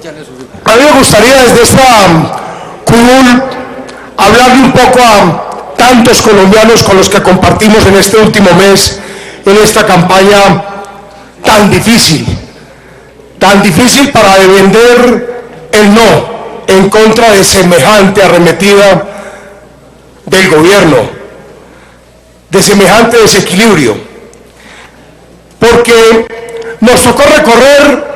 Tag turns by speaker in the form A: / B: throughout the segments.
A: A mí me gustaría desde esta curul hablarle un poco a tantos colombianos con los que compartimos en este último mes, en esta campaña tan difícil para vender el no en contra de semejante arremetida del gobierno, de semejante desequilibrio, porque nos tocó recorrer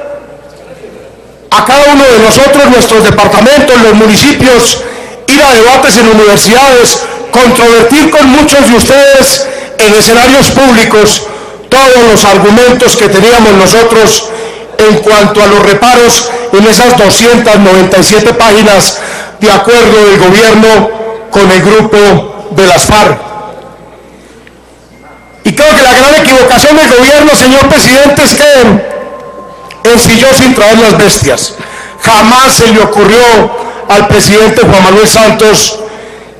A: a cada uno de nosotros, nuestros departamentos, los municipios, ir a debates en universidades, controvertir con muchos de ustedes en escenarios públicos todos los argumentos que teníamos nosotros en cuanto a los reparos en esas 297 páginas de acuerdo del gobierno con el grupo de las FARC. Y creo que la gran equivocación del gobierno, señor presidente, es que ensilló sin traer las bestias. Jamás se le ocurrió al presidente Juan Manuel Santos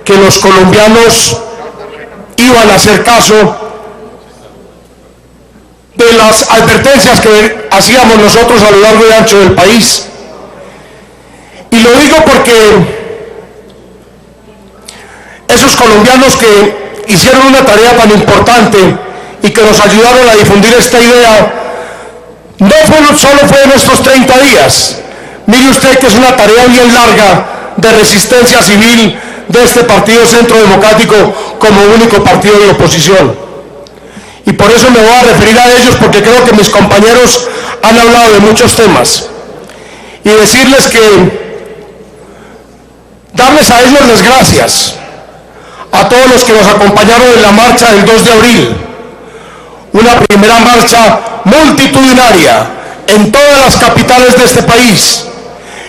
A: que los colombianos iban a hacer caso de las advertencias que hacíamos nosotros a lo largo y ancho del país. Y lo digo porque esos colombianos que hicieron una tarea tan importante y que nos ayudaron a difundir esta idea, no solo fue en estos 30 días. Mire usted que es una tarea bien larga de resistencia civil de este Partido Centro Democrático como único partido de oposición. Y por eso me voy a referir a ellos, porque creo que mis compañeros han hablado de muchos temas. Y decirles que darles a ellos las gracias, a todos los que nos acompañaron en la marcha del 2 de abril, una primera marcha multitudinaria en todas las capitales de este país,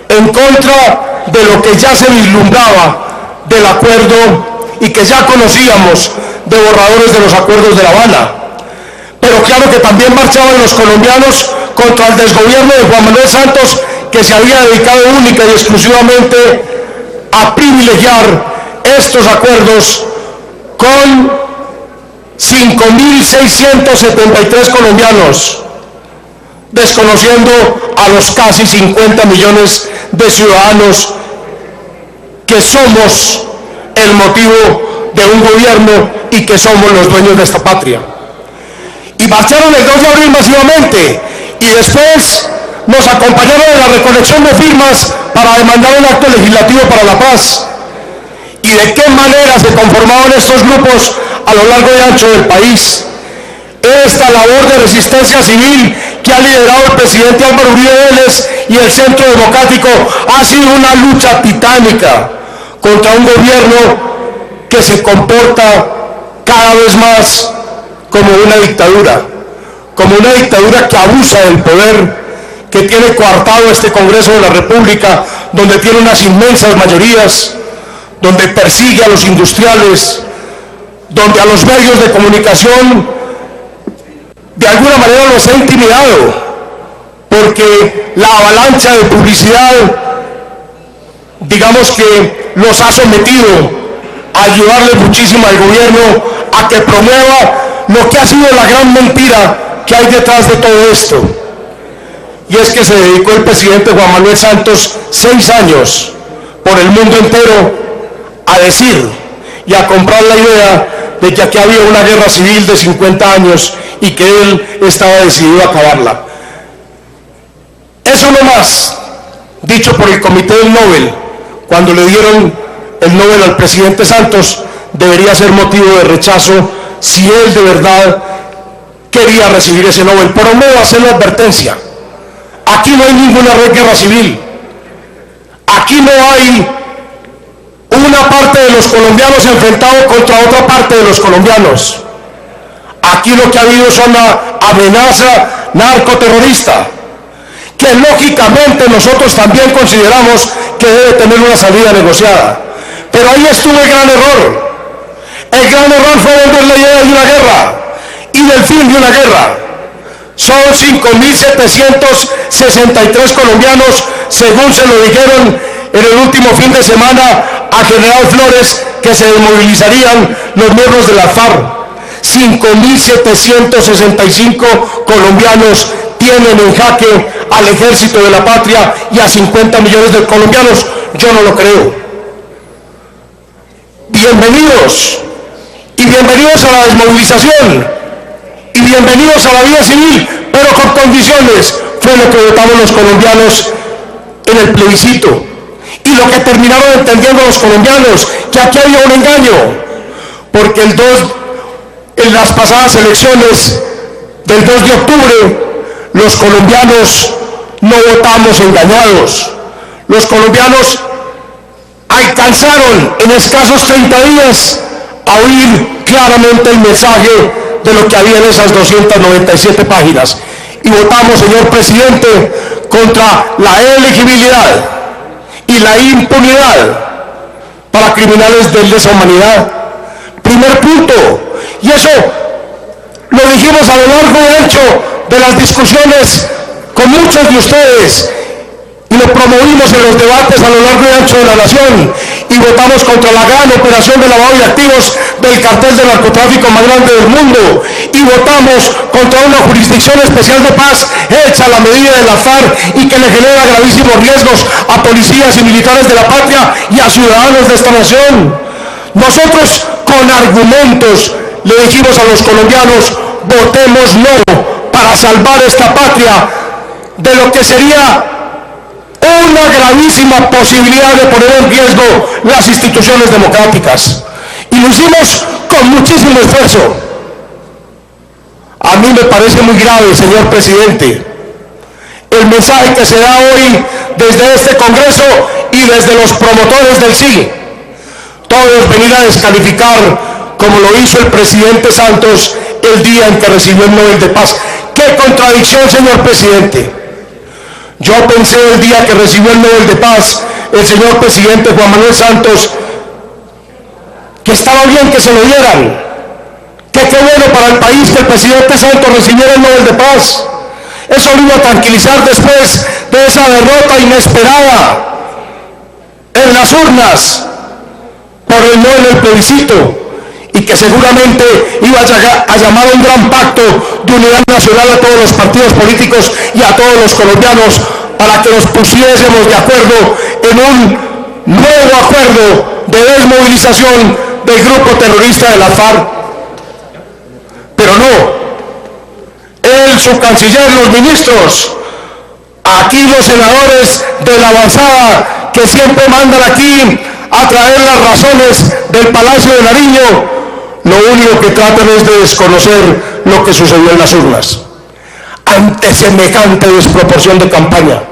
A: en contra de lo que ya se vislumbraba del acuerdo y que ya conocíamos de borradores de los acuerdos de La Habana. Pero claro que también marchaban los colombianos contra el desgobierno de Juan Manuel Santos, que se había dedicado única y exclusivamente a privilegiar estos acuerdos con 5.673 colombianos, desconociendo a los casi 50 millones de ciudadanos que somos el motivo de un gobierno y que somos los dueños de esta patria. Y marcharon el 2 de abril masivamente y después nos acompañaron en la recolección de firmas para demandar un acto legislativo para la paz. ¿Y de qué manera se conformaban estos grupos a lo largo y ancho del país? Esta labor de resistencia civil que ha liderado el presidente Álvaro Uribe Vélez y el Centro Democrático ha sido una lucha titánica contra un gobierno que se comporta cada vez más como una dictadura que abusa del poder, que tiene coartado este Congreso de la República, donde tiene unas inmensas mayorías, donde persigue a los industriales, donde a los medios de comunicación de alguna manera los ha intimidado, porque la avalancha de publicidad, digamos que los ha sometido a ayudarle muchísimo al gobierno a que promueva lo que ha sido la gran mentira que hay detrás de todo esto. Y es que se dedicó el presidente Juan Manuel Santos 6 años por el mundo entero a decir y a comprar la idea de que aquí había una guerra civil de 50 años y que él estaba decidido a acabarla. Eso no más, dicho por el Comité del Nobel, cuando le dieron el Nobel al presidente Santos, debería ser motivo de rechazo si él de verdad quería recibir ese Nobel. Pero no va a ser la advertencia. Aquí no hay ninguna guerra civil. Aquí no hay una parte de los colombianos enfrentado contra otra parte de los colombianos. Aquí lo que ha habido es una amenaza narcoterrorista, que lógicamente nosotros también consideramos que debe tener una salida negociada. Pero ahí estuvo el gran error. El gran error fue vender la idea de una guerra y del fin de una guerra. Son 5.763 colombianos, según se lo dijeron en el último fin de semana a General Flores, que se desmovilizarían los miembros de la FARC. 5.765 colombianos tienen en jaque al ejército de la patria y a 50 millones de colombianos. Yo no lo creo. Bienvenidos, y bienvenidos a la desmovilización, y bienvenidos a la vida civil, pero con condiciones. Fue lo que votamos los colombianos en el plebiscito, y lo que terminaron entendiendo los colombianos, que aquí había un engaño, porque en las pasadas elecciones del 2 de octubre, los colombianos no votamos engañados. Los colombianos alcanzaron en escasos 30 días a oír claramente el mensaje de lo que había en esas 297 páginas. Y votamos, señor presidente, contra la elegibilidad y la impunidad para criminales de lesa humanidad. Primer punto, y eso lo dijimos a lo largo y ancho de las discusiones con muchos de ustedes, y lo promovimos en los debates a lo largo y ancho de la nación, y votamos contra la gran operación de lavado de activos del cartel de narcotráfico más grande del mundo, y votamos contra una jurisdicción especial de paz hecha a la medida de la FARC y que le genera gravísimos riesgos a policías y militares de la patria y a ciudadanos de esta nación. Nosotros con argumentos le dijimos a los colombianos: votemos no para salvar esta patria de lo que sería una gravísima posibilidad de poner en riesgo las instituciones democráticas. Y lo hicimos con muchísimo esfuerzo. A mí me parece muy grave, señor presidente, el mensaje que se da hoy desde este Congreso y desde los promotores del sí. Todos venir a descalificar, como lo hizo el presidente Santos el día en que recibió el Nobel de Paz. ¡Qué contradicción, señor presidente! Yo pensé el día que recibió el Nobel de Paz el señor presidente Juan Manuel Santos que estaba bien que se lo dieran, que qué bueno para el país que el presidente Santos recibiera el Nobel de Paz. Eso lo iba a tranquilizar después de esa derrota inesperada en las urnas por el no en el plebiscito, y que seguramente iba a llamar a un gran pacto de unidad nacional a todos los partidos políticos y a todos los colombianos para que nos pusiésemos de acuerdo en un nuevo acuerdo de desmovilización del grupo terrorista de la FARC. Pero no, él, su canciller, los ministros, aquí los senadores de la avanzada que siempre mandan aquí a traer las razones del Palacio de Nariño, lo único que tratan es de desconocer lo que sucedió en las urnas. Ante semejante desproporción de campaña,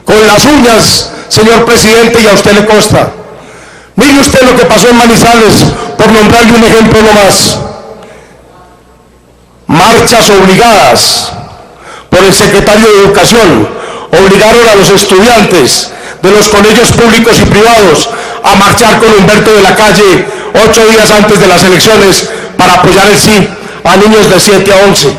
A: con las uñas, señor presidente, y a usted le consta. Mire usted lo que pasó en Manizales, por nombrarle un ejemplo nomás. Marchas obligadas por el secretario de Educación, obligaron a los estudiantes de los colegios públicos y privados a marchar con Humberto de la Calle 8 días antes de las elecciones para apoyar el sí a niños de 7 a 11.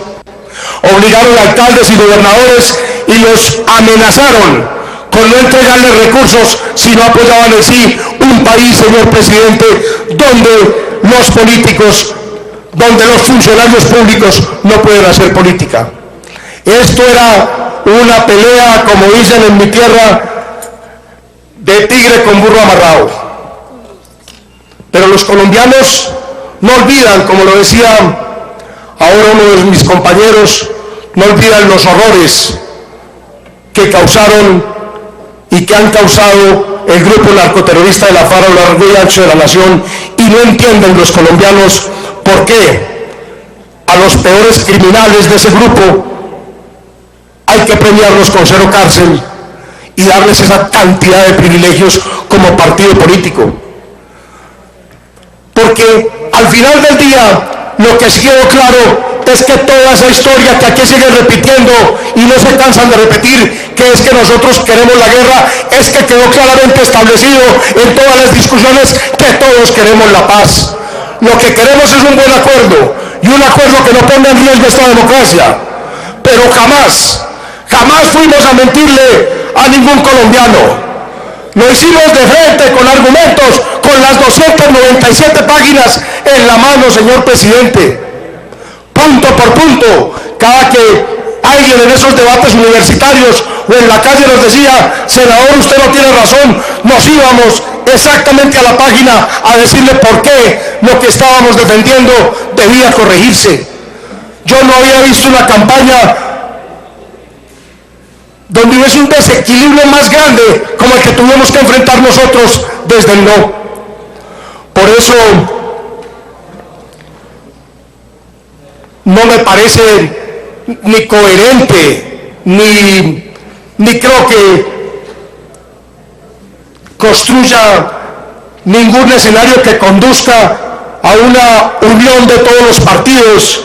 A: Obligaron a alcaldes y gobernadores y los amenazaron con no entregarles recursos si no apoyaban el sí. Un país, señor presidente, donde los políticos, donde los funcionarios públicos no pueden hacer política. Esto era una pelea, como dicen en mi tierra, de tigre con burro amarrado. Pero los colombianos no olvidan, como lo decía ahora uno de mis compañeros, no olvidan los horrores que causaron y que han causado el grupo narcoterrorista de la FARC a lo largo y ancho de la nación, y no entienden los colombianos por qué a los peores criminales de ese grupo hay que premiarlos con 0 cárcel y darles esa cantidad de privilegios como partido político. Porque al final del día lo que sí quedó claro es que toda esa historia que aquí siguen repitiendo y no se cansan de repetir, que es que nosotros queremos la guerra, es que quedó claramente establecido en todas las discusiones que todos queremos la paz. Lo que queremos es un buen acuerdo, y un acuerdo que no ponga en riesgo esta democracia. Pero jamás fuimos a mentirle a ningún colombiano. Lo hicimos de frente, con argumentos, con las 297 páginas en la mano, señor presidente. Punto por punto, cada que alguien en esos debates universitarios o en la calle nos decía, senador, usted no tiene razón, nos íbamos exactamente a la página a decirle por qué lo que estábamos defendiendo debía corregirse. Yo no había visto una campaña donde hubiese un desequilibrio más grande como el que tuvimos que enfrentar nosotros desde el no. Por eso no me parece ni coherente, ni creo que construya ningún escenario que conduzca a una unión de todos los partidos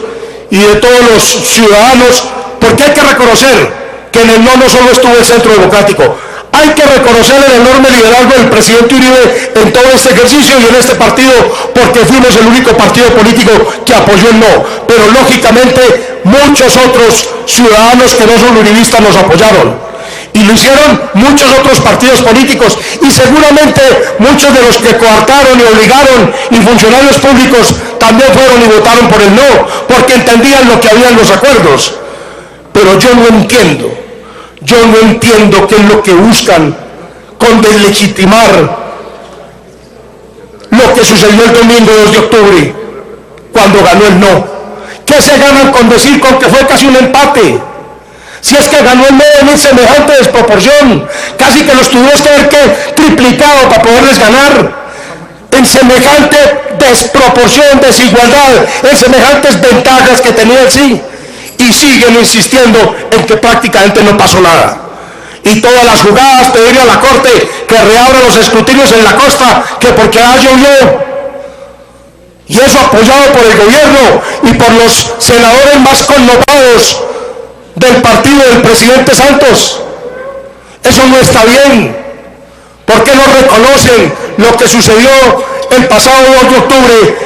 A: y de todos los ciudadanos, porque hay que reconocer que en el no solo estuvo el Centro Democrático, hay que reconocer el enorme liderazgo del presidente Uribe en todo este ejercicio y en este partido, porque fuimos el único partido político que apoyó el no, pero lógicamente muchos otros ciudadanos que no son uribistas nos apoyaron, y lo hicieron muchos otros partidos políticos, y seguramente muchos de los que coartaron y obligaron y funcionarios públicos también fueron y votaron por el no, porque entendían lo que había en los acuerdos. Pero yo no entiendo qué es lo que buscan con deslegitimar lo que sucedió el domingo 2 de octubre, cuando ganó el no. ¿Qué se ganan con decir con que fue casi un empate? Si es que ganó el no en semejante desproporción, casi que los tuvimos que haber triplicado para poderles ganar, en semejante desproporción, desigualdad, en semejantes ventajas que tenía el sí. Y siguen insistiendo en que prácticamente no pasó nada. Y todas las jugadas pedirle a la Corte que reabra los escrutinios en la costa, que porque llovió. Y eso apoyado por el gobierno y por los senadores más connotados del partido del presidente Santos. Eso no está bien. ¿Por qué no reconocen lo que sucedió el pasado 2 de octubre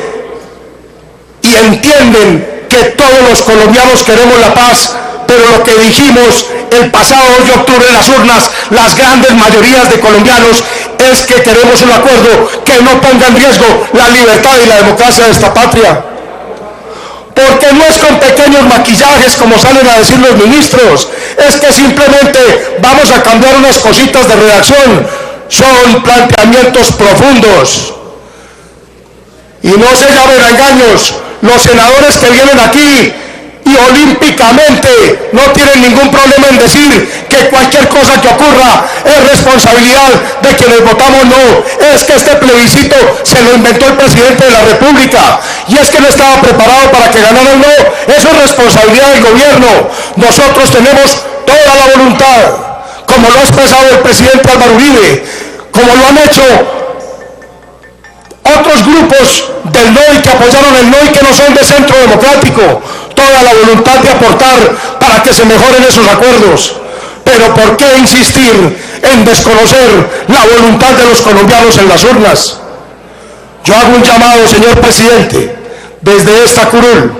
A: y entienden que todos los colombianos queremos la paz, pero lo que dijimos el pasado 2 de octubre en las urnas, las grandes mayorías de colombianos, es que queremos un acuerdo que no ponga en riesgo la libertad y la democracia de esta patria? Porque no es con pequeños maquillajes como salen a decir los ministros, es que simplemente vamos a cambiar unas cositas de redacción. Son planteamientos profundos. Y no se llamen a engaños. Los senadores que vienen aquí y olímpicamente no tienen ningún problema en decir que cualquier cosa que ocurra es responsabilidad de quienes votamos no. Es que este plebiscito se lo inventó el presidente de la República y es que no estaba preparado para que ganara el no. Eso es responsabilidad del gobierno. Nosotros tenemos toda la voluntad, como lo ha expresado el presidente Álvaro Uribe, como lo han hecho otros grupos del no y que apoyaron el no y que no son de Centro Democrático, toda la voluntad de aportar para que se mejoren esos acuerdos. Pero ¿por qué insistir en desconocer la voluntad de los colombianos en las urnas? Yo hago un llamado, señor presidente, desde esta curul,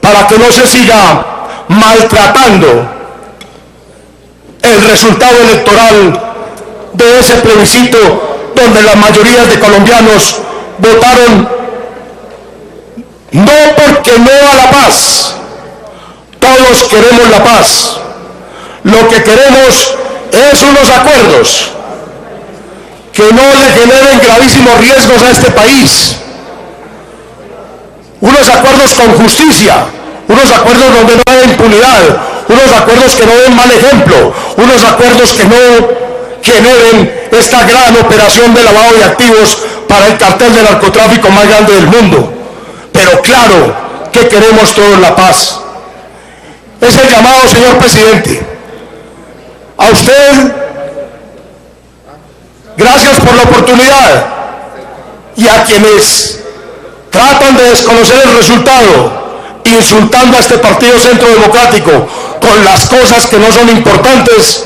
A: para que no se siga maltratando el resultado electoral de ese plebiscito donde las mayorías de colombianos votaron no porque no a la paz. Todos queremos la paz. Lo que queremos es unos acuerdos que no le generen gravísimos riesgos a este país. Unos acuerdos con justicia, unos acuerdos donde no haya impunidad, unos acuerdos que no den mal ejemplo, unos acuerdos que no generen esta gran operación de lavado de activos para el cartel de narcotráfico más grande del mundo. Pero claro que queremos todos la paz. Es el llamado, señor presidente, a usted. Gracias por la oportunidad, y a quienes tratan de desconocer el resultado, insultando a este partido Centro Democrático con las cosas que no son importantes,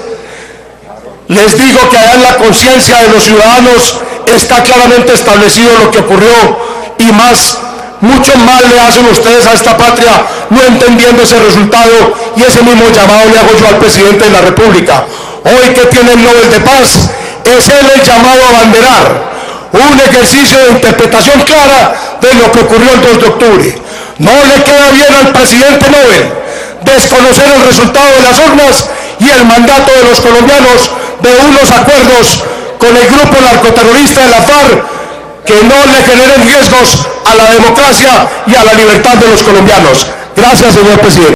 A: les digo que allá en la conciencia de los ciudadanos está claramente establecido lo que ocurrió, y mucho mal le hacen ustedes a esta patria no entendiendo ese resultado, y ese mismo llamado le hago yo al presidente de la República. Hoy que tiene el Nobel de Paz, es él el llamado a abanderar un ejercicio de interpretación clara de lo que ocurrió el 2 de octubre. No le queda bien al presidente Nobel desconocer el resultado de las urnas y el mandato de los colombianos de unos acuerdos con el grupo narcoterrorista de la FARC que no le generen riesgos a la democracia y a la libertad de los colombianos. Gracias, señor presidente.